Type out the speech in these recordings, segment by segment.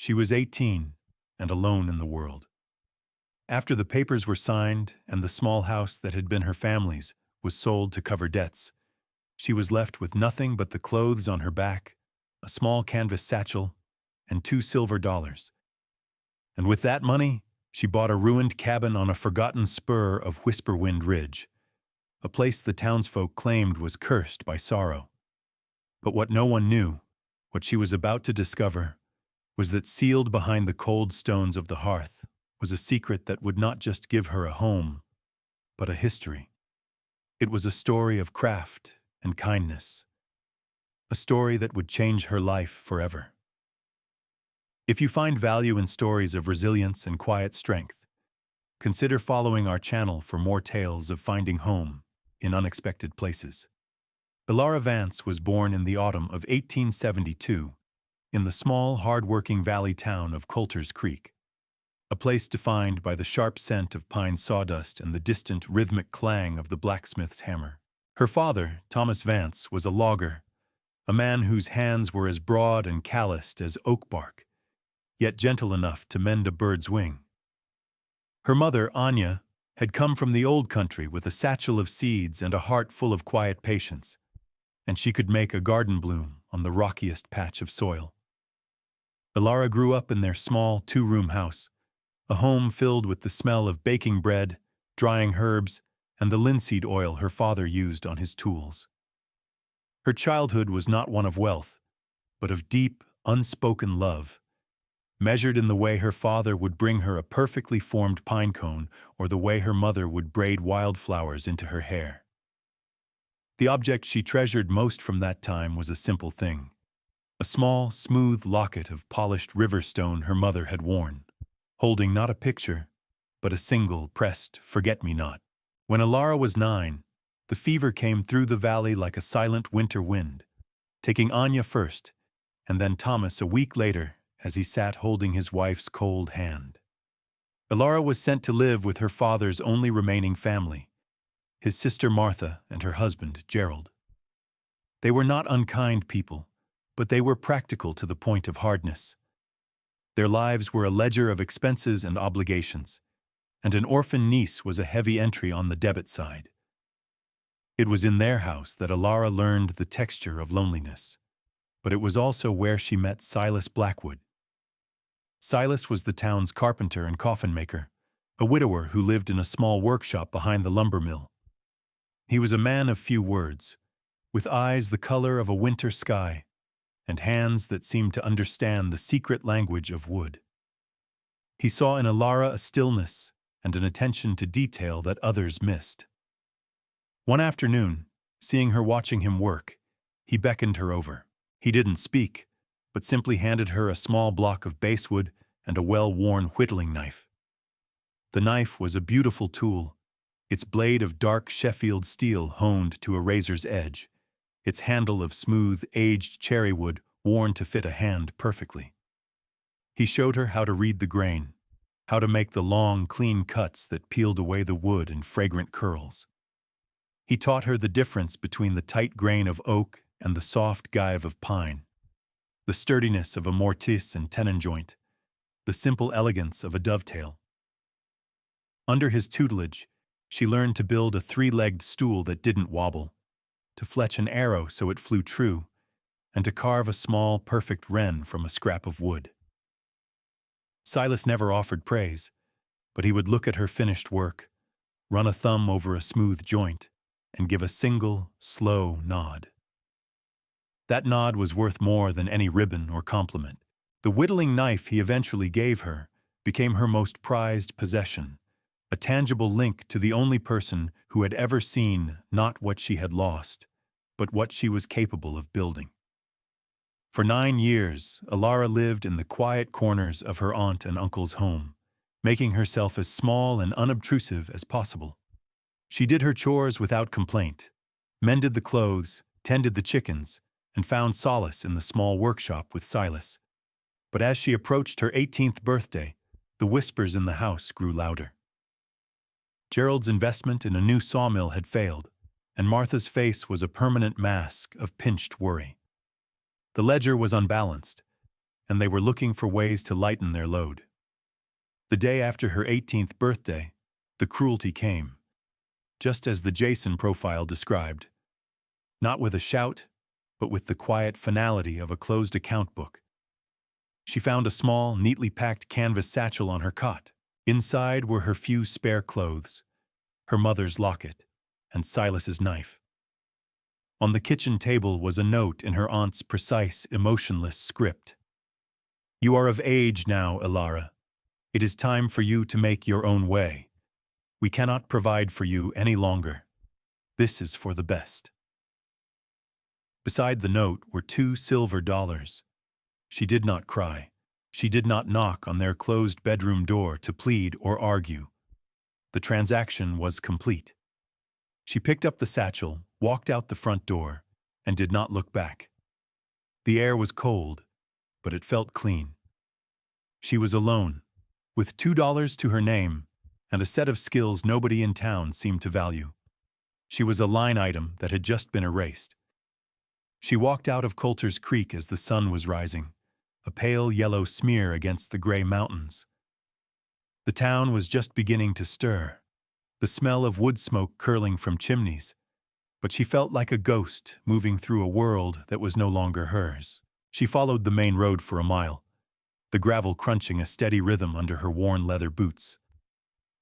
She was 18 and alone in the world. After the papers were signed and the small house that had been her family's was sold to cover debts, she was left with nothing but the clothes on her back, a small canvas satchel, and $2 silver. And with that money, she bought a ruined cabin on a forgotten spur of Whisperwind Ridge, a place the townsfolk claimed was cursed by sorrow. But what no one knew, what she was about to discover, was that sealed behind the cold stones of the hearth was a secret that would not just give her a home, but a history. It was a story of craft and kindness, a story that would change her life forever. If you find value in stories of resilience and quiet strength, consider following our channel for more tales of finding home in unexpected places. Elara Vance was born in the autumn of 1872 in the small, hard-working valley town of Coulter's Creek, a place defined by the sharp scent of pine sawdust and the distant, rhythmic clang of the blacksmith's hammer. Her father, Thomas Vance, was a logger, a man whose hands were as broad and calloused as oak bark, yet gentle enough to mend a bird's wing. Her mother, Anya, had come from the old country with a satchel of seeds and a heart full of quiet patience, and she could make a garden bloom on the rockiest patch of soil. Elara grew up in their small two-room house, a home filled with the smell of baking bread, drying herbs, and the linseed oil her father used on his tools. Her childhood was not one of wealth, but of deep, unspoken love, measured in the way her father would bring her a perfectly formed pine cone or the way her mother would braid wildflowers into her hair. The object she treasured most from that time was a simple thing, a small, smooth locket of polished river stone her mother had worn, holding not a picture, but a single pressed forget-me-not. When Elara was 9, the fever came through the valley like a silent winter wind, taking Anya first, and then Thomas a week later as he sat holding his wife's cold hand. Elara was sent to live with her father's only remaining family, his sister Martha and her husband Gerald. They were not unkind people, but they were practical to the point of hardness. Their lives were a ledger of expenses and obligations, and an orphan niece was a heavy entry on the debit side. It was in their house that Elara learned the texture of loneliness, but it was also where she met Silas Blackwood. Silas was the town's carpenter and coffin maker, a widower who lived in a small workshop behind the lumber mill. He was a man of few words, with eyes the color of a winter sky, and hands that seemed to understand the secret language of wood. He saw in Elara a stillness and an attention to detail that others missed. One afternoon, seeing her watching him work, he beckoned her over. He didn't speak, but simply handed her a small block of basswood and a well-worn whittling knife. The knife was a beautiful tool, its blade of dark Sheffield steel honed to a razor's edge, its handle of smooth, aged cherry wood worn to fit a hand perfectly. He showed her how to read the grain, how to make the long, clean cuts that peeled away the wood in fragrant curls. He taught her the difference between the tight grain of oak and the soft gyve of pine, the sturdiness of a mortise and tenon joint, the simple elegance of a dovetail. Under his tutelage, she learned to build a three-legged stool that didn't wobble, to fletch an arrow so it flew true, and to carve a small, perfect wren from a scrap of wood. Silas never offered praise, but he would look at her finished work, run a thumb over a smooth joint, and give a single, slow nod. That nod was worth more than any ribbon or compliment. The whittling knife he eventually gave her became her most prized possession, a tangible link to the only person who had ever seen not what she had lost, but what she was capable of building. For 9 years, Elara lived in the quiet corners of her aunt and uncle's home, making herself as small and unobtrusive as possible. She did her chores without complaint, mended the clothes, tended the chickens, and found solace in the small workshop with Silas. But as she approached her 18th birthday, the whispers in the house grew louder. Gerald's investment in a new sawmill had failed, and Martha's face was a permanent mask of pinched worry. The ledger was unbalanced, and they were looking for ways to lighten their load. The day after her 18th birthday, the cruelty came, just as the Jason profile described. Not with a shout, but with the quiet finality of a closed account book. She found a small, neatly packed canvas satchel on her cot. Inside were her few spare clothes, her mother's locket, and Silas's knife. On the kitchen table was a note in her aunt's precise, emotionless script. "You are of age now, Elara. It is time for you to make your own way. We cannot provide for you any longer. This is for the best." Beside the note were $2 silver. She did not cry. She did not knock on their closed bedroom door to plead or argue. The transaction was complete. She picked up the satchel, walked out the front door, and did not look back. The air was cold, but it felt clean. She was alone, with $2 to her name and a set of skills nobody in town seemed to value. She was a line item that had just been erased. She walked out of Coulter's Creek as the sun was rising, a pale yellow smear against the gray mountains. The town was just beginning to stir, the smell of wood smoke curling from chimneys, but she felt like a ghost moving through a world that was no longer hers. She followed the main road for a mile, the gravel crunching a steady rhythm under her worn leather boots.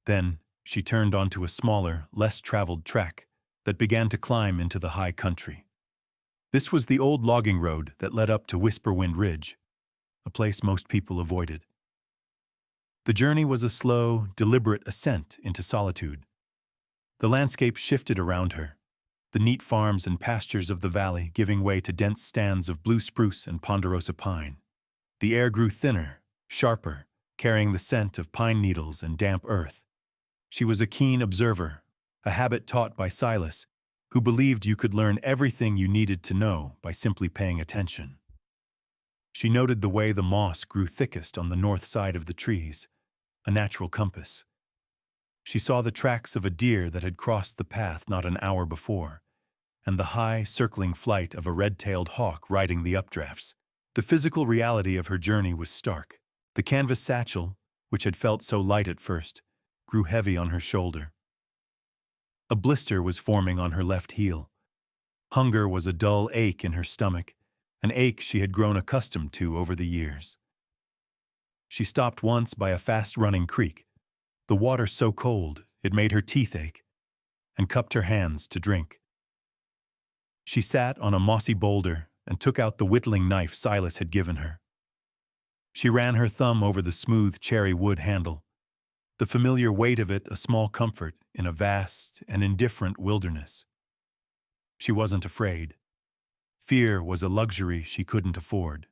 Then she turned onto a smaller, less traveled track that began to climb into the high country. This was the old logging road that led up to Whisperwind Ridge, a place most people avoided. The journey was a slow, deliberate ascent into solitude. The landscape shifted around her, the neat farms and pastures of the valley giving way to dense stands of blue spruce and ponderosa pine. The air grew thinner, sharper, carrying the scent of pine needles and damp earth. She was a keen observer, a habit taught by Silas, who believed you could learn everything you needed to know by simply paying attention. She noted the way the moss grew thickest on the north side of the trees, a natural compass. She saw the tracks of a deer that had crossed the path not an hour before, and the high, circling flight of a red-tailed hawk riding the updrafts. The physical reality of her journey was stark. The canvas satchel, which had felt so light at first, grew heavy on her shoulder. A blister was forming on her left heel. Hunger was a dull ache in her stomach, an ache she had grown accustomed to over the years. She stopped once by a fast-running creek, the water so cold it made her teeth ache, and cupped her hands to drink. She sat on a mossy boulder and took out the whittling knife Silas had given her. She ran her thumb over the smooth cherry wood handle, the familiar weight of it a small comfort in a vast and indifferent wilderness. She wasn't afraid. Fear was a luxury she couldn't afford.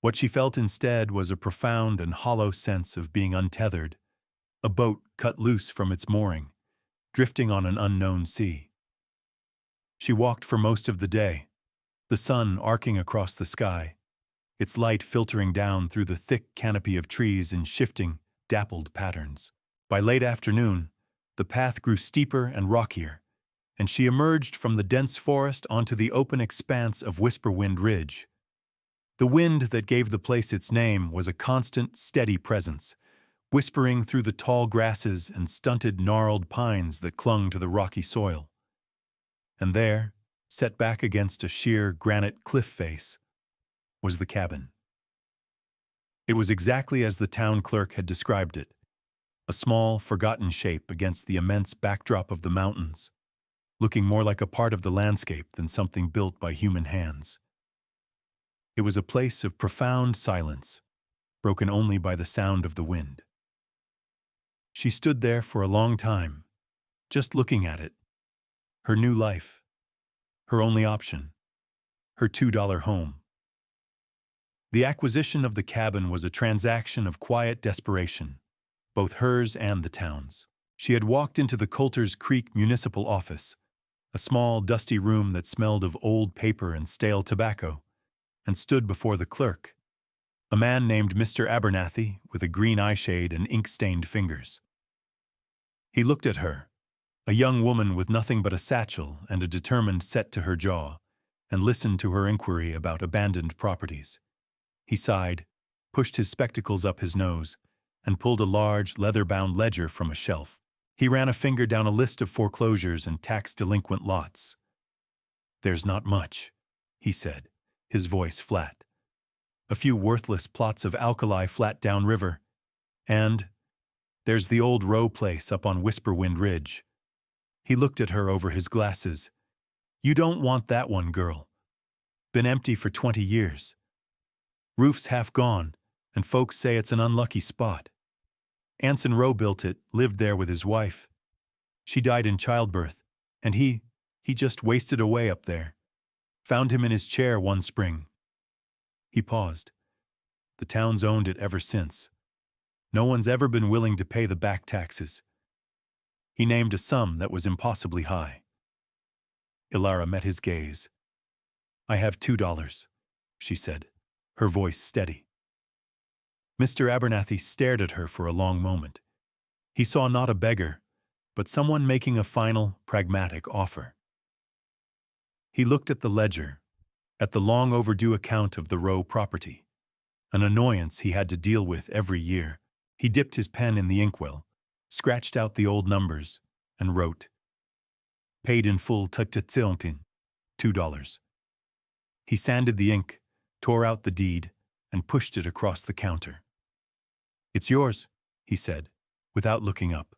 What she felt instead was a profound and hollow sense of being untethered, a boat cut loose from its mooring, drifting on an unknown sea. She walked for most of the day, the sun arcing across the sky, its light filtering down through the thick canopy of trees in shifting, dappled patterns. By late afternoon, the path grew steeper and rockier, and she emerged from the dense forest onto the open expanse of Whisperwind Ridge. The wind that gave the place its name was a constant, steady presence, whispering through the tall grasses and stunted, gnarled pines that clung to the rocky soil. And there, set back against a sheer granite cliff face, was the cabin. It was exactly as the town clerk had described it, a small, forgotten shape against the immense backdrop of the mountains, looking more like a part of the landscape than something built by human hands. It was a place of profound silence, broken only by the sound of the wind. She stood there for a long time, just looking at it. Her new life, her only option, her $2 home. The acquisition of the cabin was a transaction of quiet desperation, both hers and the town's. She had walked into the Coulter's Creek municipal office, a small, dusty room that smelled of old paper and stale tobacco, and stood before the clerk, a man named Mr. Abernathy with a green eyeshade and ink-stained fingers. He looked at her, a young woman with nothing but a satchel and a determined set to her jaw, and listened to her inquiry about abandoned properties. He sighed, pushed his spectacles up his nose, and pulled a large, leather-bound ledger from a shelf. He ran a finger down a list of foreclosures and tax-delinquent lots. "There's not much," he said, his voice flat. "A few worthless plots of alkali flat downriver. And there's the old row place up on Whisperwind Ridge." He looked at her over his glasses. "You don't want that one, girl. Been empty for 20 years. Roof's half gone, and folks say it's an unlucky spot. Anson Rowe built it, lived there with his wife. She died in childbirth, and he just wasted away up there. Found him in his chair one spring." He paused. "The town's owned it ever since. No one's ever been willing to pay the back taxes." He named a sum that was impossibly high. Ilara met his gaze. "I have $2, she said, her voice steady. Mr. Abernathy stared at her for a long moment. He saw not a beggar, but someone making a final, pragmatic offer. He looked at the ledger, at the long overdue account of the Rowe property, an annoyance he had to deal with every year. He dipped his pen in the inkwell, scratched out the old numbers, and wrote, "Paid in full taxation, $2. He sanded the ink, tore out the deed, and pushed it across the counter. "It's yours," he said, without looking up.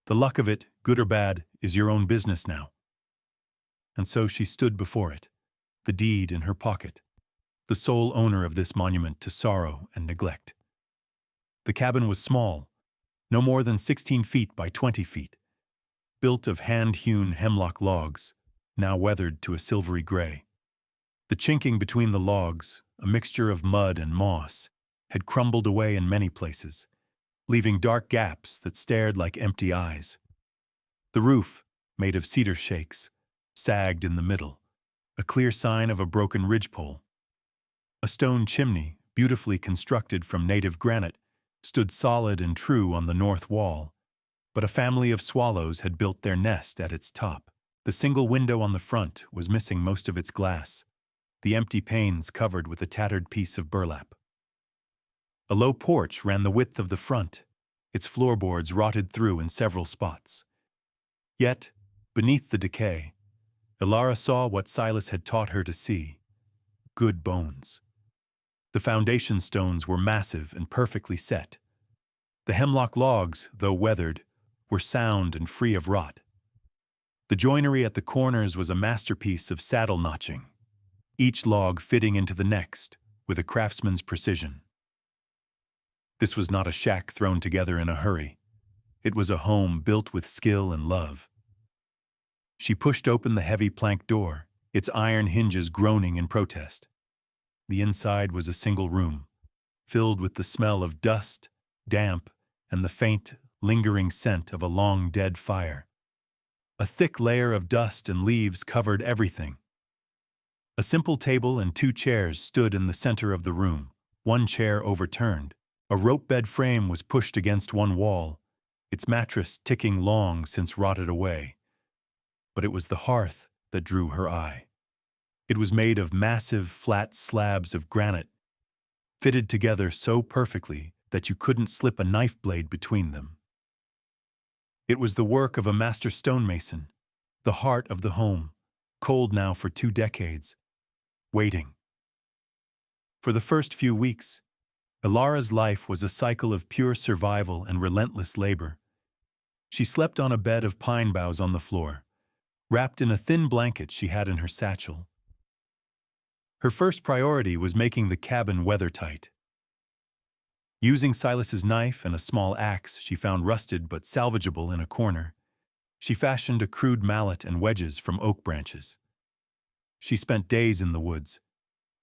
"The luck of it, good or bad, is your own business now." And so she stood before it, the deed in her pocket, the sole owner of this monument to sorrow and neglect. The cabin was small, no more than 16 feet by 20 feet, built of hand-hewn hemlock logs, now weathered to a silvery gray. The chinking between the logs, a mixture of mud and moss, had crumbled away in many places, leaving dark gaps that stared like empty eyes. The roof, made of cedar shakes, sagged in the middle, a clear sign of a broken ridgepole. A stone chimney, beautifully constructed from native granite, stood solid and true on the north wall, but a family of swallows had built their nest at its top. The single window on the front was missing most of its glass, the empty panes covered with a tattered piece of burlap. A low porch ran the width of the front, its floorboards rotted through in several spots. Yet, beneath the decay, Ilara saw what Silas had taught her to see: good bones. The foundation stones were massive and perfectly set. The hemlock logs, though weathered, were sound and free of rot. The joinery at the corners was a masterpiece of saddle notching, each log fitting into the next with a craftsman's precision. This was not a shack thrown together in a hurry. It was a home built with skill and love. She pushed open the heavy plank door, its iron hinges groaning in protest. The inside was a single room, filled with the smell of dust, damp, and the faint, lingering scent of a long-dead fire. A thick layer of dust and leaves covered everything. A simple table and 2 chairs stood in the center of the room, one chair overturned. A rope bed frame was pushed against one wall, its mattress ticking long since rotted away. But it was the hearth that drew her eye. It was made of massive, flat slabs of granite, fitted together so perfectly that you couldn't slip a knife blade between them. It was the work of a master stonemason, the heart of the home, cold now for 2 decades, waiting. For the first few weeks, Ilara's life was a cycle of pure survival and relentless labor. She slept on a bed of pine boughs on the floor, wrapped in a thin blanket she had in her satchel. Her first priority was making the cabin weathertight. Using Silas's knife and a small axe she found rusted but salvageable in a corner, she fashioned a crude mallet and wedges from oak branches. She spent days in the woods,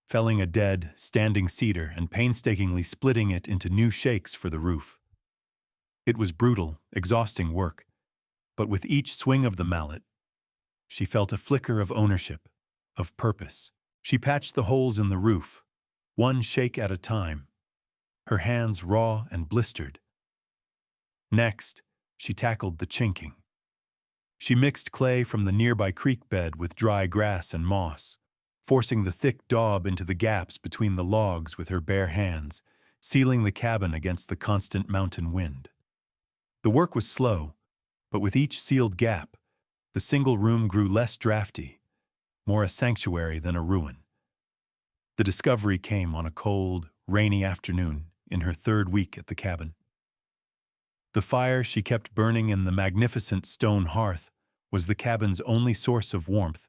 felling a dead, standing cedar and painstakingly splitting it into new shakes for the roof. It was brutal, exhausting work, but with each swing of the mallet, she felt a flicker of ownership, of purpose. She patched the holes in the roof, one shake at a time, her hands raw and blistered. Next, she tackled the chinking. She mixed clay from the nearby creek bed with dry grass and moss, forcing the thick daub into the gaps between the logs with her bare hands, sealing the cabin against the constant mountain wind. The work was slow, but with each sealed gap, the single room grew less drafty, more a sanctuary than a ruin. The discovery came on a cold, rainy afternoon in her third week at the cabin. The fire she kept burning in the magnificent stone hearth was the cabin's only source of warmth,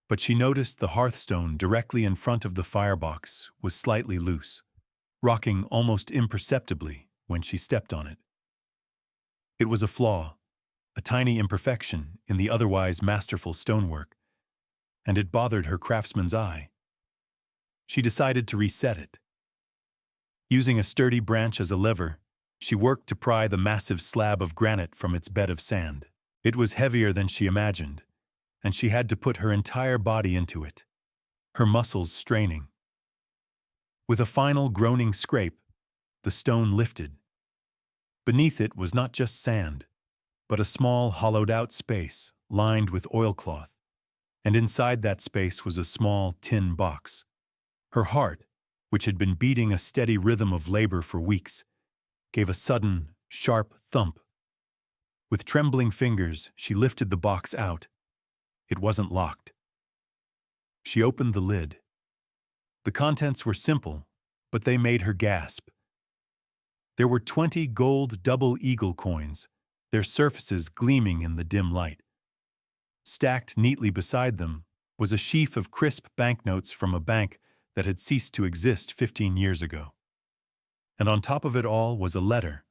but she noticed the hearthstone directly in front of the firebox was slightly loose, rocking almost imperceptibly when she stepped on it. It was a flaw, a tiny imperfection in the otherwise masterful stonework, and it bothered her craftsman's eye. She decided to reset it. Using a sturdy branch as a lever, she worked to pry the massive slab of granite from its bed of sand. It was heavier than she imagined, and she had to put her entire body into it, her muscles straining. With a final groaning scrape, the stone lifted. Beneath it was not just sand, but a small hollowed-out space lined with oilcloth, and inside that space was a small tin box. Her heart, which had been beating a steady rhythm of labor for weeks, gave a sudden, sharp thump. With trembling fingers, she lifted the box out. It wasn't locked. She opened the lid. The contents were simple, but they made her gasp. There were 20 gold double eagle coins, their surfaces gleaming in the dim light. Stacked neatly beside them was a sheaf of crisp banknotes from a bank that had ceased to exist 15 years ago. And on top of it all was a letter,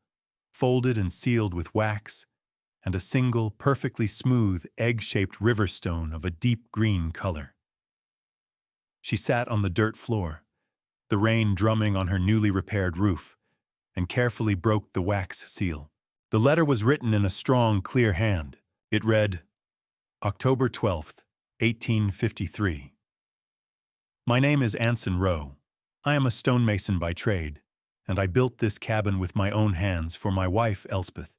folded and sealed with wax, and a single, perfectly smooth, egg-shaped river stone of a deep green color. She sat on the dirt floor, the rain drumming on her newly repaired roof, and carefully broke the wax seal. The letter was written in a strong, clear hand. It read, October 12th, 1853. My name is Anson Rowe. I am a stonemason by trade, and I built this cabin with my own hands for my wife, Elspeth.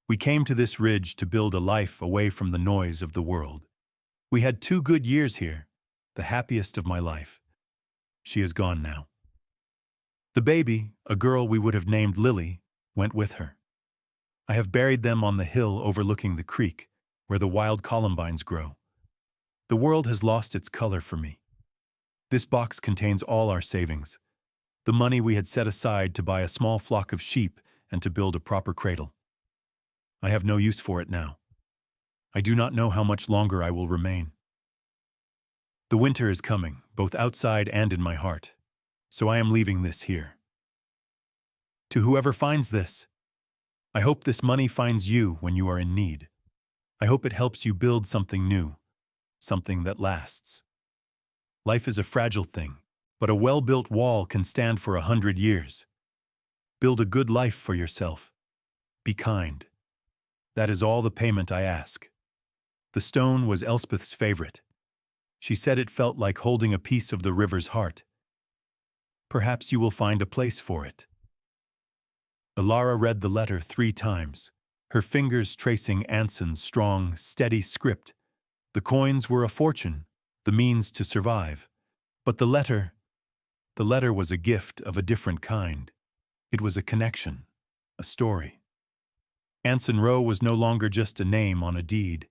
We came to this ridge to build a life away from the noise of the world. We had 2 good years here, the happiest of my life. She is gone now. The baby, a girl we would have named Lily, went with her. I have buried them on the hill overlooking the creek, where the wild columbines grow. The world has lost its color for me. This box contains all our savings, the money we had set aside to buy a small flock of sheep and to build a proper cradle. I have no use for it now. I do not know how much longer I will remain. The winter is coming, both outside and in my heart, so I am leaving this here. To whoever finds this, I hope this money finds you when you are in need. I hope it helps you build something new, something that lasts. Life is a fragile thing, but a well-built wall can stand for 100 years. Build a good life for yourself. Be kind. That is all the payment I ask. The stone was Elspeth's favorite. She said it felt like holding a piece of the river's heart. Perhaps you will find a place for it. Ilara read the letter 3 times, her fingers tracing Anson's strong, steady script. The coins were a fortune, the means to survive. But the letter was a gift of a different kind. It was a connection, a story. Anson Rowe was no longer just a name on a deed.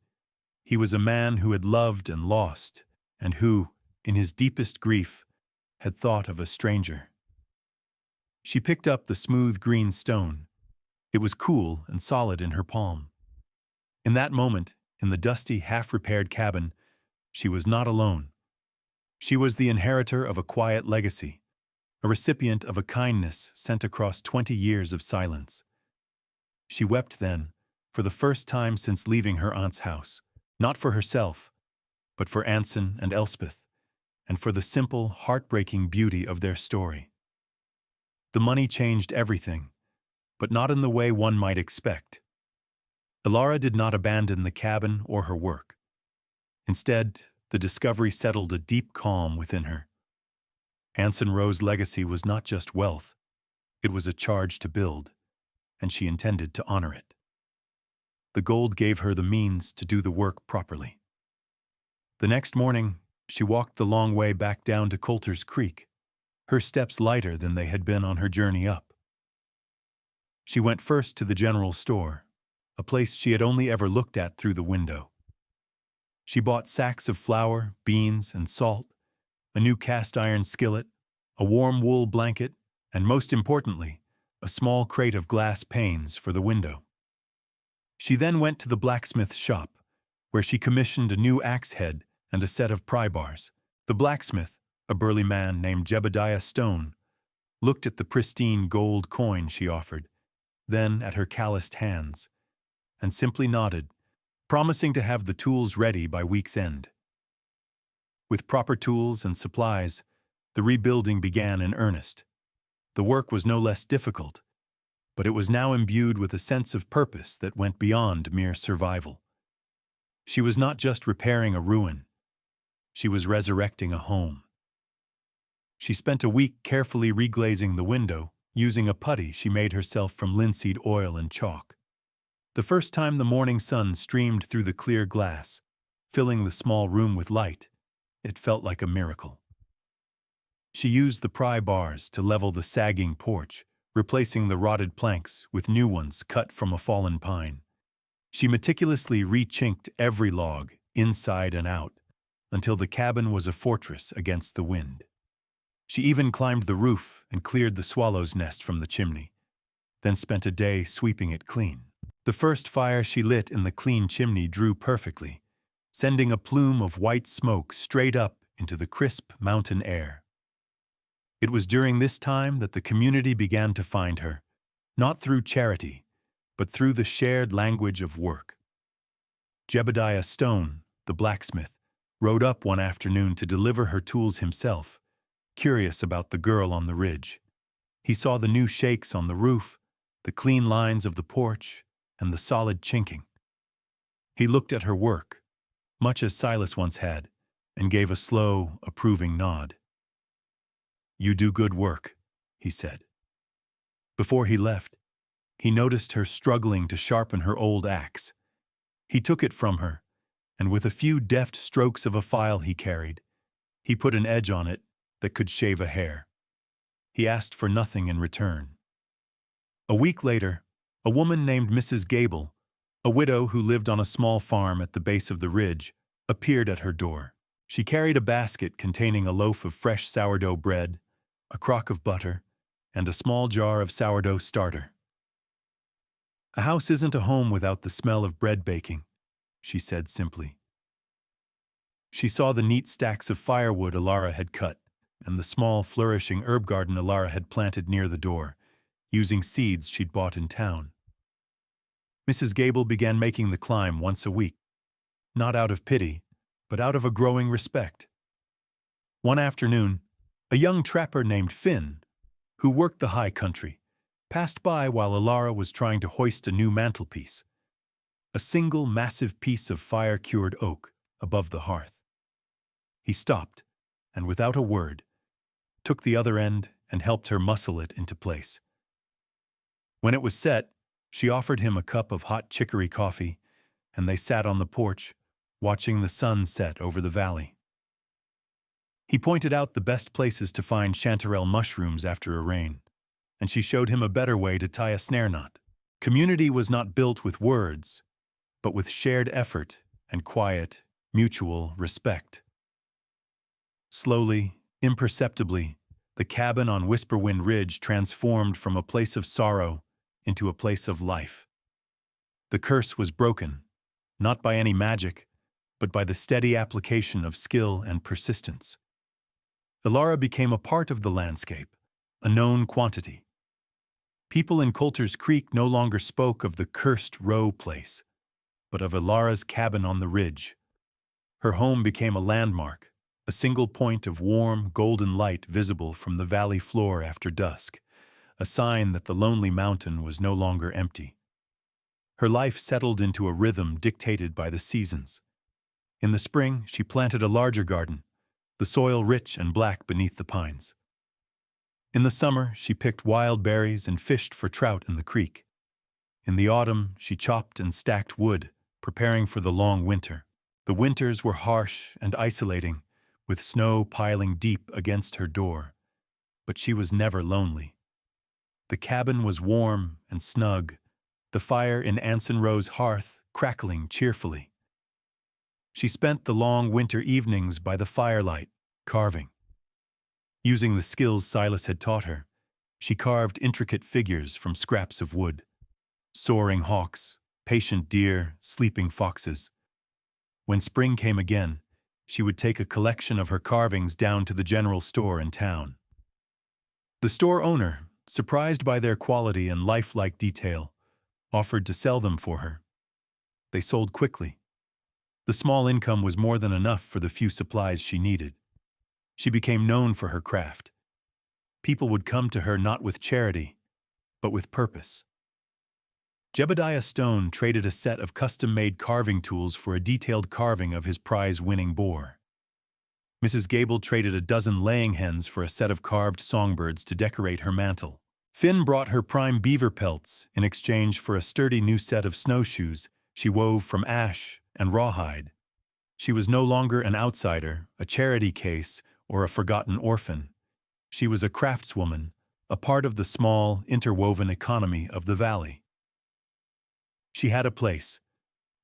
He was a man who had loved and lost, and who, in his deepest grief, had thought of a stranger. She picked up the smooth green stone. It was cool and solid in her palm. In that moment, in the dusty, half-repaired cabin, she was not alone. She was the inheritor of a quiet legacy, a recipient of a kindness sent across 20 years of silence. She wept then, for the first time since leaving her aunt's house, not for herself, but for Anson and Elspeth, and for the simple, heartbreaking beauty of their story. The money changed everything, but not in the way one might expect. Ilara did not abandon the cabin or her work. Instead, the discovery settled a deep calm within her. Anson Rowe's legacy was not just wealth, it was a charge to build, and she intended to honor it. The gold gave her the means to do the work properly. The next morning, She walked the long way back down to Coulter's Creek, her steps lighter than they had been on her journey up. She went first to the general store, a place she had only ever looked at through the window. She bought sacks of flour, beans, and salt, a new cast-iron skillet, a warm wool blanket, and most importantly, a small crate of glass panes for the window. She then went to the blacksmith's shop, where she commissioned a new axe head and a set of pry bars. The blacksmith, a burly man named Jebediah Stone, looked at the pristine gold coin she offered, then at her calloused hands, and simply nodded, promising to have the tools ready by week's end. With proper tools and supplies, the rebuilding began in earnest. The work was no less difficult, but it was now imbued with a sense of purpose that went beyond mere survival. She was not just repairing a ruin, she was resurrecting a home. She spent a week carefully reglazing the window, using a putty she made herself from linseed oil and chalk. The first time the morning sun streamed through the clear glass, filling the small room with light, it felt like a miracle. She used the pry bars to level the sagging porch, replacing the rotted planks with new ones cut from a fallen pine. She meticulously re-chinked every log, inside and out, until the cabin was a fortress against the wind. She even climbed the roof and cleared the swallow's nest from the chimney, then spent a day sweeping it clean. The first fire she lit in the clean chimney drew perfectly, sending a plume of white smoke straight up into the crisp mountain air. It was during this time that the community began to find her, not through charity, but through the shared language of work. Jebediah Stone, the blacksmith, rode up one afternoon to deliver her tools himself, curious about the girl on the ridge. He saw the new shakes on the roof, the clean lines of the porch, and the solid chinking. He looked at her work, much as Silas once had, and gave a slow, approving nod. "You do good work," he said. Before he left, he noticed her struggling to sharpen her old axe. He took it from her, and with a few deft strokes of a file he carried, he put an edge on it that could shave a hair. He asked for nothing in return. A week later, a woman named Mrs. Gable, a widow who lived on a small farm at the base of the ridge, appeared at her door. She carried a basket containing a loaf of fresh sourdough bread, a crock of butter, and a small jar of sourdough starter. "A house isn't a home without the smell of bread baking," she said simply. She saw the neat stacks of firewood Alara had cut and the small, flourishing herb garden Alara had planted near the door, using seeds she'd bought in town. Mrs. Gable began making the climb once a week, not out of pity, but out of a growing respect. One afternoon, a young trapper named Finn, who worked the high country, passed by while Alara was trying to hoist a new mantelpiece, a single massive piece of fire-cured oak above the hearth. He stopped, and without a word, took the other end and helped her muscle it into place. When it was set, she offered him a cup of hot chicory coffee, and they sat on the porch, watching the sun set over the valley. He pointed out the best places to find chanterelle mushrooms after a rain, and she showed him a better way to tie a snare knot. Community was not built with words, but with shared effort and quiet, mutual respect. Slowly, imperceptibly, the cabin on Whisperwind Ridge transformed from a place of sorrow into a place of life. The curse was broken, not by any magic, but by the steady application of skill and persistence. Alara became a part of the landscape, a known quantity. People in Coulter's Creek no longer spoke of the cursed row place, but of Alara's cabin on the ridge. Her home became a landmark, a single point of warm, golden light visible from the valley floor after dusk, a sign that the lonely mountain was no longer empty. Her life settled into a rhythm dictated by the seasons. In the spring, she planted a larger garden, the soil rich and black beneath the pines. In the summer, she picked wild berries and fished for trout in the creek. In the autumn, she chopped and stacked wood, preparing for the long winter. The winters were harsh and isolating, with snow piling deep against her door, but she was never lonely. The cabin was warm and snug, the fire in Anson Rowe's hearth crackling cheerfully. She spent the long winter evenings by the firelight, carving. Using the skills Silas had taught her, she carved intricate figures from scraps of wood. Soaring hawks, patient deer, sleeping foxes. When spring came again, she would take a collection of her carvings down to the general store in town. The store owner, surprised by their quality and lifelike detail, offered to sell them for her. They sold quickly. The small income was more than enough for the few supplies she needed. She became known for her craft. People would come to her not with charity, but with purpose. Jebediah Stone traded a set of custom-made carving tools for a detailed carving of his prize-winning boar. Mrs. Gable traded a dozen laying hens for a set of carved songbirds to decorate her mantel. Finn brought her prime beaver pelts in exchange for a sturdy new set of snowshoes she wove from ash and rawhide. She was no longer an outsider, a charity case, or a forgotten orphan. She was a craftswoman, a part of the small, interwoven economy of the valley. She had a place.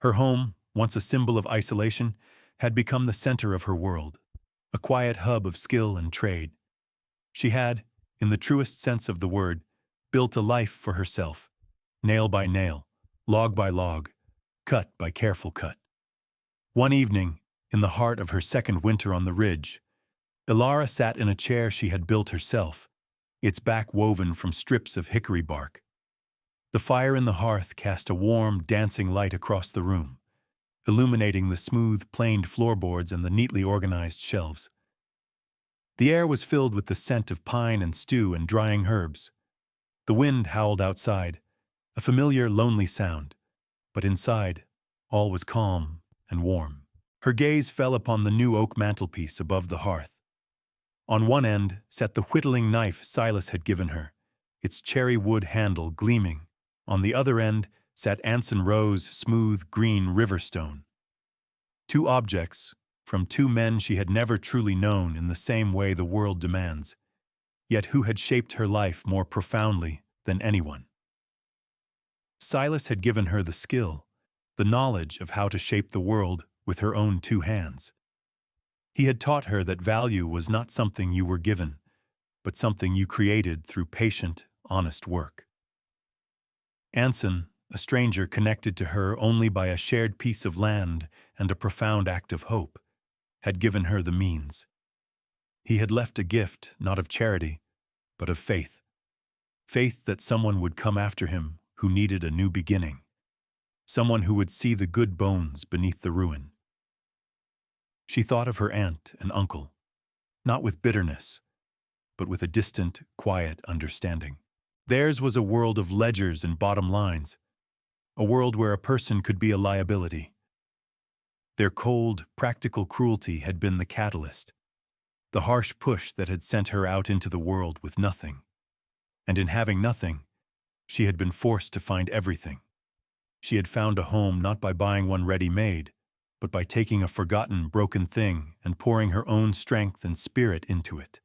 Her home, once a symbol of isolation, had become the center of her world, a quiet hub of skill and trade. She had, in the truest sense of the word, built a life for herself, nail by nail, log by log, cut by careful cut. One evening, in the heart of her second winter on the ridge, Ilara sat in a chair she had built herself, its back woven from strips of hickory bark. The fire in the hearth cast a warm, dancing light across the room, illuminating the smooth, planed floorboards and the neatly organized shelves. The air was filled with the scent of pine and stew and drying herbs. The wind howled outside, a familiar, lonely sound, but inside, all was calm and warm. Her gaze fell upon the new oak mantelpiece above the hearth. On one end sat the whittling knife Silas had given her, its cherry wood handle gleaming. On the other end sat Anson Rowe's smooth green river stone. Two objects from two men she had never truly known in the same way the world demands, yet who had shaped her life more profoundly than anyone. Silas had given her the skill, the knowledge of how to shape the world with her own two hands. He had taught her that value was not something you were given, but something you created through patient, honest work. Anson, a stranger connected to her only by a shared piece of land and a profound act of hope, had given her the means. He had left a gift not of charity, but of faith. Faith that someone would come after him who needed a new beginning. Someone who would see the good bones beneath the ruin. She thought of her aunt and uncle, not with bitterness, but with a distant, quiet understanding. Theirs was a world of ledgers and bottom lines, a world where a person could be a liability. Their cold, practical cruelty had been the catalyst, the harsh push that had sent her out into the world with nothing. And in having nothing, she had been forced to find everything. She had found a home not by buying one ready-made, but by taking a forgotten, broken thing and pouring her own strength and spirit into it.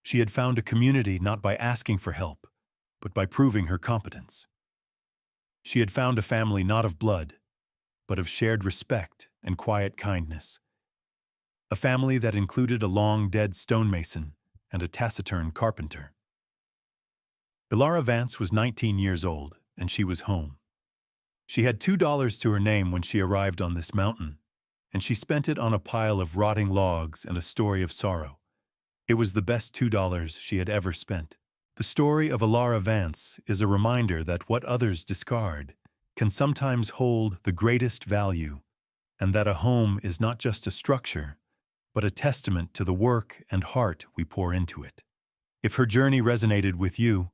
She had found a community not by asking for help, but by proving her competence. She had found a family not of blood, but of shared respect and quiet kindness. A family that included a long-dead stonemason and a taciturn carpenter. Ilara Vance was 19 years old, and she was home. She had $2 to her name when she arrived on this mountain, and she spent it on a pile of rotting logs and a story of sorrow. It was the best $2 she had ever spent. The story of Ilara Vance is a reminder that what others discard can sometimes hold the greatest value, and that a home is not just a structure, but a testament to the work and heart we pour into it. If her journey resonated with you,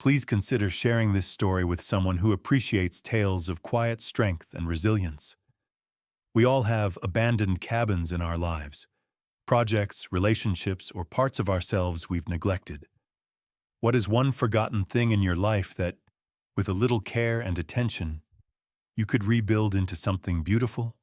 please consider sharing this story with someone who appreciates tales of quiet strength and resilience. We all have abandoned cabins in our lives, projects, relationships, or parts of ourselves we've neglected. What is one forgotten thing in your life that, with a little care and attention, you could rebuild into something beautiful?